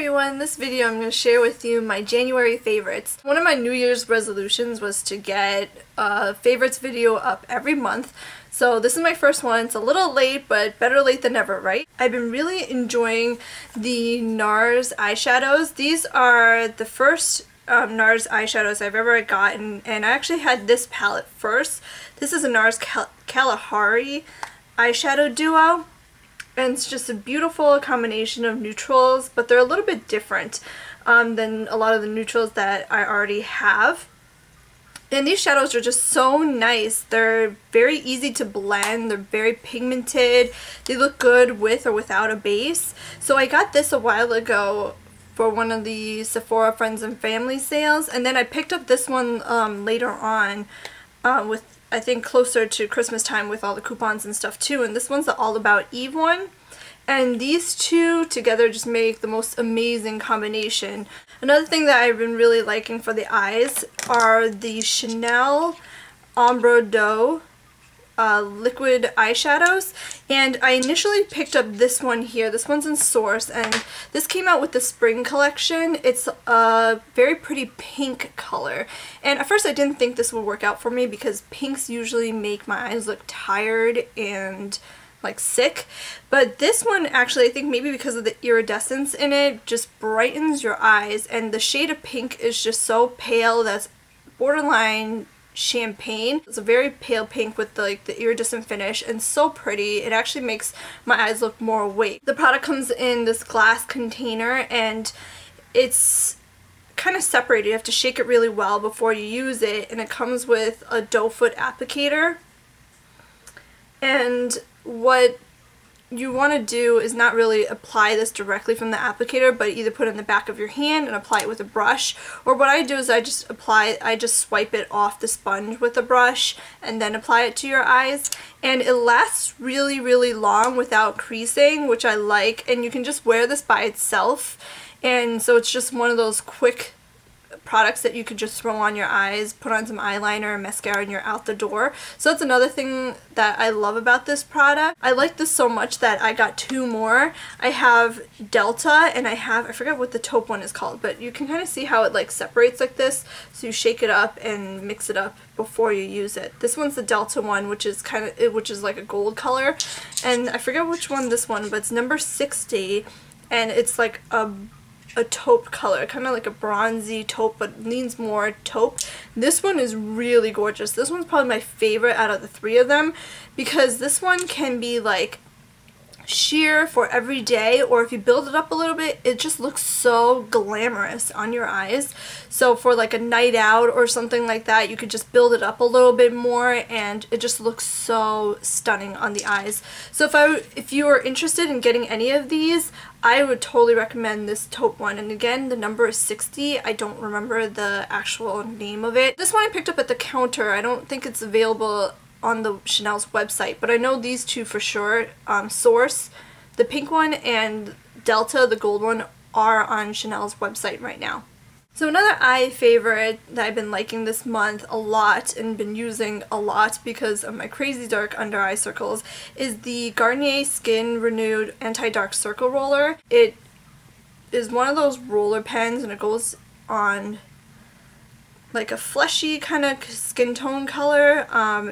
everyone, in this video I'm going to share with you my January favorites. One of my New Year's resolutions was to get a favorites video up every month. So this is my first one. It's a little late, but better late than never, right? I've been really enjoying the NARS eyeshadows. These are the first NARS eyeshadows I've ever gotten, and I actually had this palette first. This is a NARS Kalahari eyeshadow duo. And it's just a beautiful combination of neutrals, but they're a little bit different than a lot of the neutrals that I already have. And these shadows are just so nice. They're very easy to blend. They're very pigmented. They look good with or without a base. So I got this a while ago for one of the Sephora Friends and Family sales. And then I picked up this one later on with I think closer to Christmas time with all the coupons and stuff too, and this one's the All About Eve one, and these two together just make the most amazing combination. Another thing that I've been really liking for the eyes are the Chanel Ombre liquid eyeshadows, and I initially picked up this one here. This one's in Source, and this came out with the spring collection. It's a very pretty pink color, and at first I didn't think this would work out for me because pinks usually make my eyes look tired and like sick, but this one actually, I think maybe because of the iridescence in it, just brightens your eyes, and the shade of pink is just so pale that's borderline champagne. It's a very pale pink with the iridescent finish, and so pretty. It actually makes my eyes look more awake. The product comes in this glass container, and it's kind of separated. You have to shake it really well before you use it, and it comes with a doe foot applicator. And what you want to do is not really apply this directly from the applicator, but either put it in the back of your hand and apply it with a brush, or what I do is I just swipe it off the sponge with a brush and then apply it to your eyes, and it lasts really long without creasing, which I like, and you can just wear this by itself, and so it's just one of those quick products that you could just throw on your eyes, put on some eyeliner and mascara, and you're out the door. So that's another thing that I love about this product. I like this so much that I got two more. I have Delta, and I forget what the taupe one is called, but you can kind of see how it like separates like this, so you shake it up and mix it up before you use it. This one's the Delta one, which is like a gold color, and I forget which one this one, but it's number 60, and it's like a taupe color, kind of like a bronzy taupe, but leans more taupe. This one is really gorgeous. This one's probably my favorite out of the three of them, because this one can be like sheer for every day, or if you build it up a little bit, it just looks so glamorous on your eyes. So for like a night out or something like that, you could just build it up a little bit more, and it just looks so stunning on the eyes. So if you are interested in getting any of these, I would totally recommend this taupe one. And again, the number is 60. I don't remember the actual name of it. This one I picked up at the counter. I don't think it's available on the Chanel's website, but I know these two for sure. Source, the pink one, and Delta, the gold one, are on Chanel's website right now. So another eye favorite that I've been liking this month a lot and been using a lot because of my crazy dark under eye circles is the Garnier Skin Renewed Anti-Dark Circle Roller. It is one of those roller pens, and it goes on like a fleshy kind of skin tone color.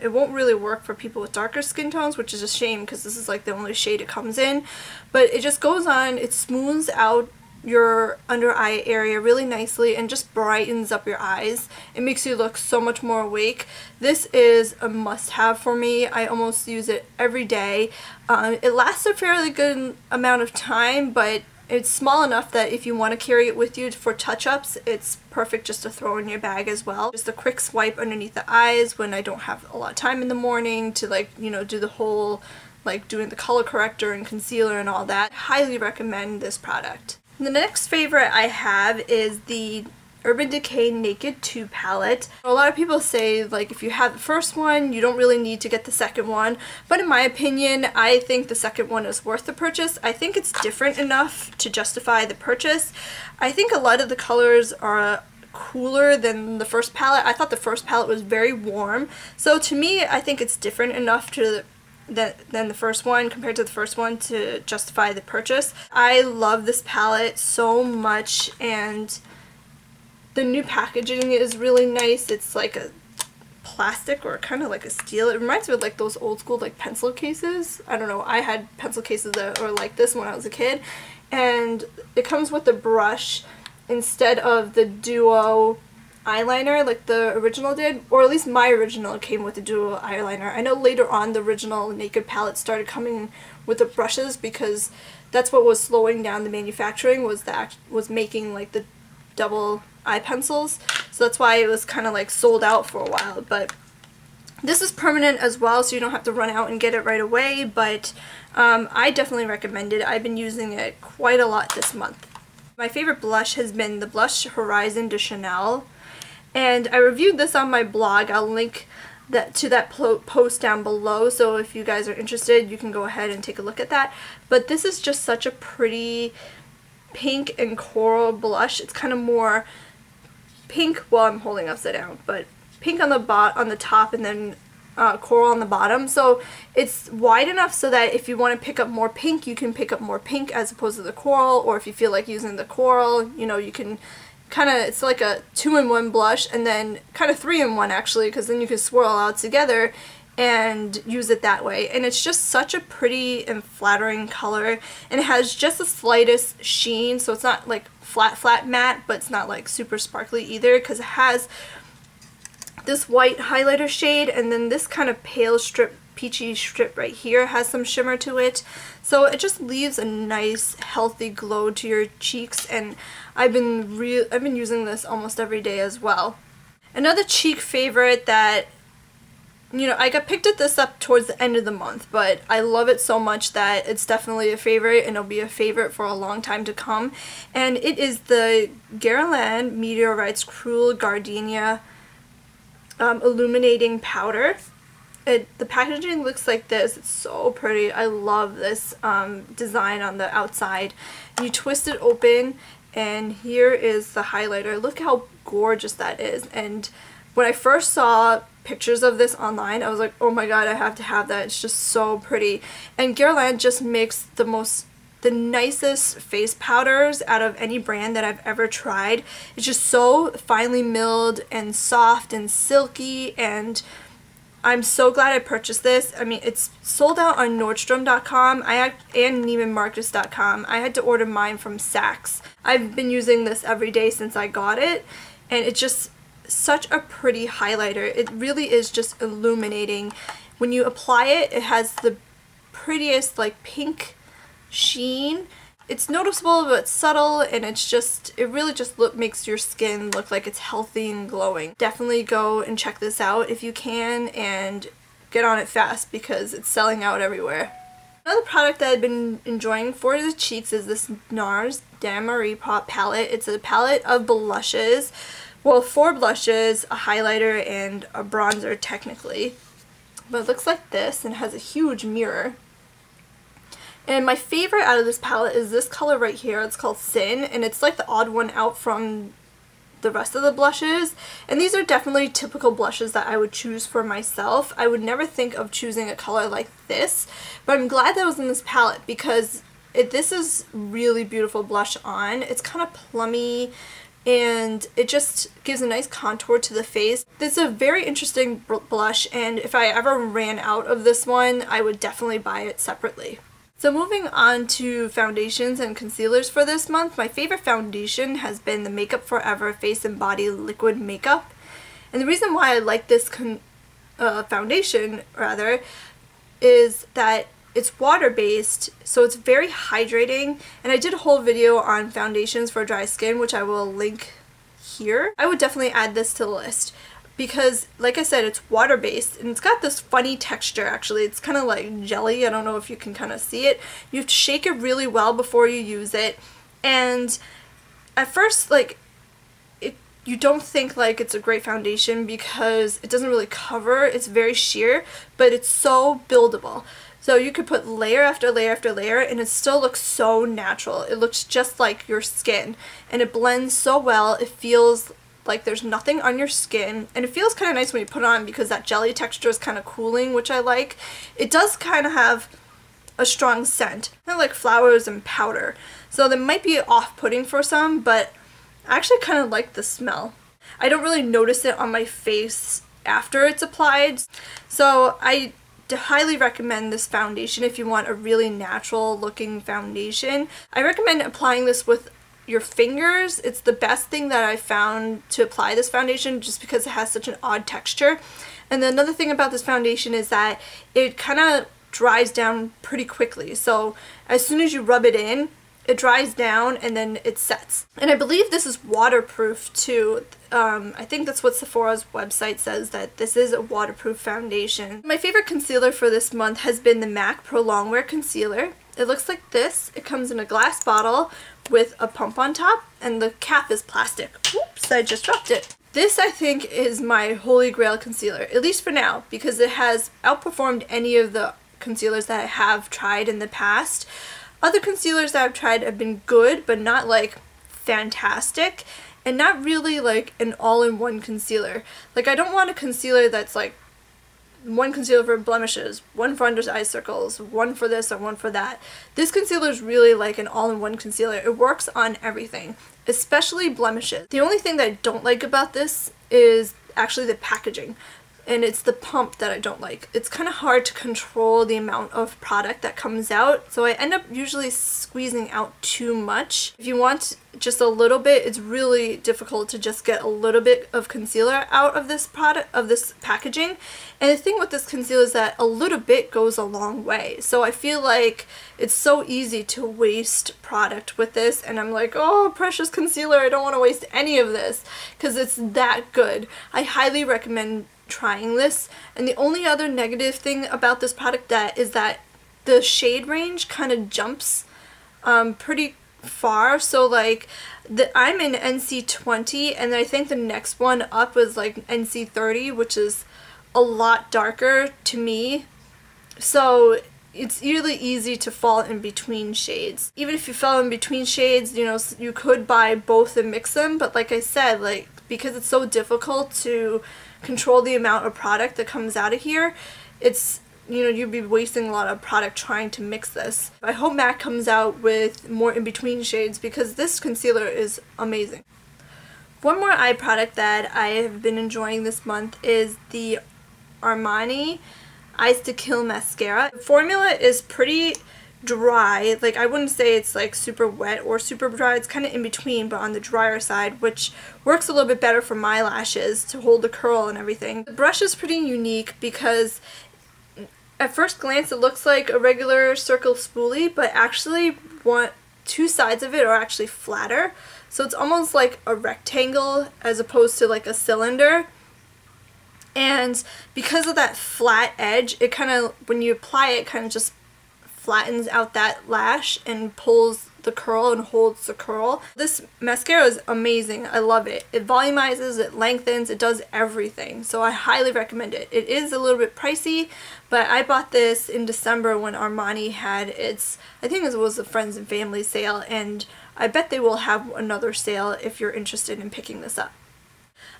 It won't really work for people with darker skin tones, which is a shame because this is like the only shade it comes in, but it just goes on, it smooths out your under eye area really nicely and just brightens up your eyes. It makes you look so much more awake. This is a must-have for me. I almost use it every day. It lasts a fairly good amount of time, but it's small enough that if you want to carry it with you for touch-ups, it's perfect just to throw in your bag as well. Just a quick swipe underneath the eyes when I don't have a lot of time in the morning to, like, you know, do the whole like doing the color corrector and concealer and all that. I highly recommend this product. The next favorite I have is the Urban Decay Naked 2 palette. A lot of people say like if you have the first one, you don't really need to get the second one, but in my opinion, I think the second one is worth the purchase. I think it's different enough to justify the purchase. I think a lot of the colors are cooler than the first palette. I thought the first palette was very warm, so to me I think it's different enough to than the first one, compared to the first one, to justify the purchase. I love this palette so much, and the new packaging is really nice. It's like a plastic or kind of like a steel. It reminds me of like those old school like pencil cases. I don't know, I had pencil cases that were like this when I was a kid, and it comes with a brush instead of the duo eyeliner like the original did, or at least my original came with the duo eyeliner. I know later on the original Naked palette started coming with the brushes because that's what was slowing down the manufacturing, was making like the double eye pencils, so that's why it was kind of like sold out for a while. But this is permanent as well, so you don't have to run out and get it right away, but I definitely recommend it. I've been using it quite a lot this month. My favorite blush has been the Blush Horizon de Chanel, and I reviewed this on my blog. I'll link to that post down below, so if you guys are interested you can go ahead and take a look at that. But this is just such a pretty pink and coral blush. It's kind of more pink, well, I'm holding upside down, but pink on the top and then coral on the bottom. So it's wide enough so that if you want to pick up more pink, you can pick up more pink as opposed to the coral, or if you feel like using the coral, you know, you can kind of, it's like a 2-in-1 blush, and then kind of 3-in-1 actually, because then you can swirl out together and use it that way. And it's just such a pretty and flattering color, and it has just the slightest sheen, so it's not like flat matte, but it's not like super sparkly either, because it has this white highlighter shade, and then this kind of pale strip, peachy strip right here has some shimmer to it, so it just leaves a nice healthy glow to your cheeks. And I've been using this almost every day as well. Another cheek favorite that, you know, I picked this up towards the end of the month, but I love it so much that it's definitely a favorite, and it'll be a favorite for a long time to come. And it is the Guerlain Meteorites Cruel Gardenia Illuminating Powder. The packaging looks like this. It's so pretty. I love this design on the outside. You twist it open, and here is the highlighter. Look how gorgeous that is. And when I first saw pictures of this online, I was like, oh my god, I have to have that. It's just so pretty. And Guerlain just makes the nicest face powders out of any brand that I've ever tried. It's just so finely milled and soft and silky, and I'm so glad I purchased this. I mean, it's sold out on Nordstrom.com and NeimanMarcus.com. I had to order mine from Saks. I've been using this every day since I got it, and it's just such a pretty highlighter. It really is just illuminating. When you apply it, it has the prettiest like pink sheen. It's noticeable but subtle, and it really just makes your skin look like it's healthy and glowing. Definitely go and check this out if you can, and get on it fast because it's selling out everywhere. Another product that I've been enjoying for the cheeks is this NARS Dame Marie palette. It's a palette of blushes. Well, 4 blushes, a highlighter, and a bronzer technically. But it looks like this, and has a huge mirror. And my favorite out of this palette is this color right here. It's called Sin, and it's like the odd one out from the rest of the blushes. And these are definitely typical blushes that I would choose for myself. I would never think of choosing a color like this, but I'm glad that was in this palette because this is really beautiful blush on. It's kind of plummy, and it just gives a nice contour to the face. This is a very interesting blush, and if I ever ran out of this one, I would definitely buy it separately. So moving on to foundations and concealers for this month, my favorite foundation has been the Makeup Forever Face and Body Liquid Makeup. And the reason why I like this foundation, is that it's water-based, so it's very hydrating. And I did a whole video on foundations for dry skin, which I will link here. I would definitely add this to the list, because like I said, it's water-based, and it's got this funny texture actually. It's kind of like jelly. I don't know if you can kind of see it. You have to shake it really well before you use it, and at first you don't think like it's a great foundation because it doesn't really cover. It's very sheer, but it's so buildable. So you could put layer after layer after layer, and it still looks so natural. It looks just like your skin, and it blends so well. It feels like there's nothing on your skin, and it feels kind of nice when you put it on because that jelly texture is kind of cooling, which I like. It does kind of have a strong scent, kind of like flowers and powder, so that might be off-putting for some, but I actually kind of like the smell. I don't really notice it on my face after it's applied, so I highly recommend this foundation if you want a really natural looking foundation. I recommend applying this with your fingers. It's the best thing that I found to apply this foundation just because it has such an odd texture. And then another thing about this foundation is that it kind of dries down pretty quickly. So as soon as you rub it in, it dries down and then it sets. And I believe this is waterproof too. I think that's what Sephora's website says, that this is a waterproof foundation. My favorite concealer for this month has been the MAC Pro Longwear Concealer. It looks like this. It comes in a glass bottle with a pump on top, and the cap is plastic. Oops, I just dropped it. This, I think, is my holy grail concealer, at least for now, because it has outperformed any of the concealers that I have tried in the past. Other concealers that I've tried have been good, but not like fantastic, and not really like an all-in-one concealer. Like, I don't want a concealer that's like one concealer for blemishes, one for under eye circles, one for this or one for that. This concealer is really like an all-in-one concealer. It works on everything, especially blemishes. The only thing that I don't like about this is actually the packaging. And it's the pump that I don't like. It's kind of hard to control the amount of product that comes out, so I end up usually squeezing out too much. If you want just a little bit, it's really difficult to just get a little bit of concealer out of this product, of this packaging. And the thing with this concealer is that a little bit goes a long way. So I feel like it's so easy to waste product with this, and I'm like, oh, precious concealer, I don't want to waste any of this because it's that good. I highly recommend trying this. And the only other negative thing about this product is that the shade range kind of jumps pretty far. So like I'm in NC20, and I think the next one up is like NC30, which is a lot darker to me. So it's really easy to fall in between shades. Even if you fell in between shades, you know, you could buy both and mix them, but like I said, like because it's so difficult to control the amount of product that comes out of here, it's, you know, you'd be wasting a lot of product trying to mix this. I hope MAC comes out with more in-between shades because this concealer is amazing. One more eye product that I have been enjoying this month is the Armani Eyes to Kill mascara. The formula is pretty dry. Like, I wouldn't say it's like super wet or super dry. It's kind of in between, but on the drier side, which works a little bit better for my lashes to hold the curl and everything. The brush is pretty unique because at first glance it looks like a regular circle spoolie, but actually two sides of it are actually flatter. So it's almost like a rectangle as opposed to like a cylinder. And because of that flat edge, it kind of, when you apply it, kind of just flattens out that lash and pulls the curl and holds the curl. This mascara is amazing. I love it. It volumizes, it lengthens, it does everything. So I highly recommend it. It is a little bit pricey, but I bought this in December when Armani had its, I think it was a friends and family sale, and I bet they will have another sale if you're interested in picking this up.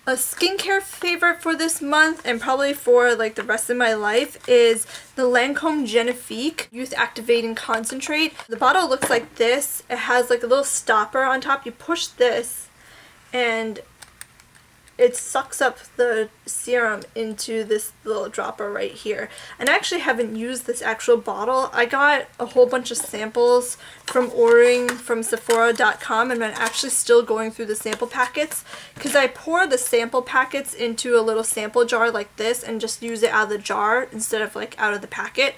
A skincare favorite for this month, and probably for like the rest of my life, is the Lancome Genifique Youth Activating Concentrate. The bottle looks like this. It has like a little stopper on top. You push this and it sucks up the serum into this little dropper right here. And I actually haven't used this actual bottle. I got a whole bunch of samples from ordering from Sephora.com, and I'm actually still going through the sample packets because I pour the sample packets into a little sample jar like this and just use it out of the jar instead of like out of the packet.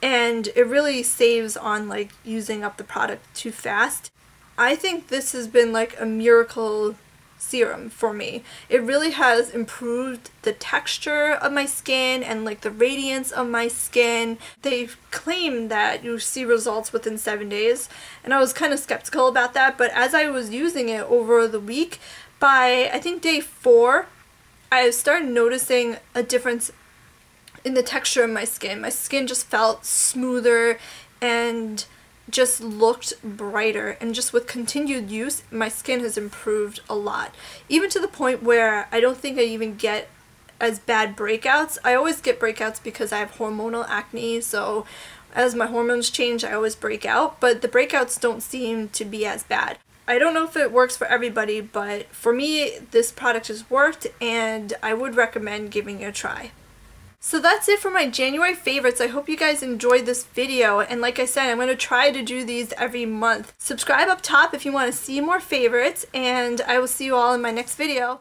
And it really saves on like using up the product too fast. I think this has been like a miracle serum for me. It really has improved the texture of my skin and like the radiance of my skin. They claim that you see results within 7 days, and I was kind of skeptical about that, but as I was using it over the week, by I think day 4, I started noticing a difference in the texture of my skin. My skin just felt smoother, and just looked brighter, and just with continued use my skin has improved a lot, even to the point where I don't think I even get as bad breakouts. I always get breakouts because I have hormonal acne, so as my hormones change I always break out, but the breakouts don't seem to be as bad. I don't know if it works for everybody, but for me this product has worked and I would recommend giving it a try. So that's it for my January favorites. I hope you guys enjoyed this video, and like I said, I'm going to try to do these every month. Subscribe up top if you want to see more favorites, and I will see you all in my next video.